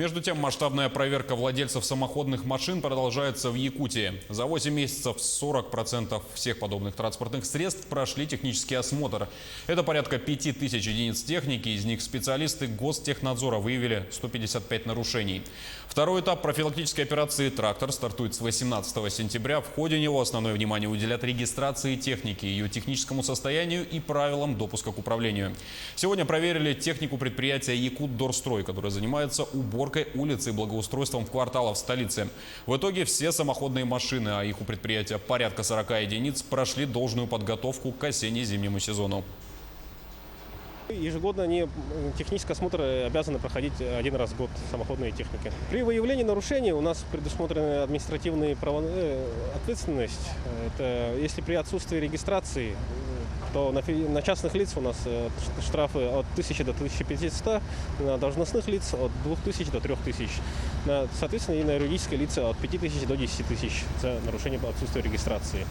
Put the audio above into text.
Между тем, масштабная проверка владельцев самоходных машин продолжается в Якутии. За 8 месяцев 40% всех подобных транспортных средств прошли технический осмотр. Это порядка 5000 единиц техники, из них специалисты Гостехнадзора выявили 155 нарушений. Второй этап профилактической операции «Трактор» стартует с 18 сентября. В ходе него основное внимание уделят регистрации техники, ее техническому состоянию и правилам допуска к управлению. Сегодня проверили технику предприятия «Якутдорстрой», которое занимается уборкой улиц и благоустройством кварталов столицы. В итоге все самоходные машины, а их у предприятия порядка 40 единиц, прошли должную подготовку к осенне-зимнему сезону. Ежегодно они технический осмотр обязаны проходить один раз в год, самоходные техники. При выявлении нарушений у нас предусмотрены административная ответственность. Это если при отсутствии регистрации, то на частных лиц у нас штрафы от 1000 до 1500, на должностных лиц от 2000 до 3000. Соответственно, и на юридические лица от 5000 до 10 000 за нарушение отсутствия регистрации.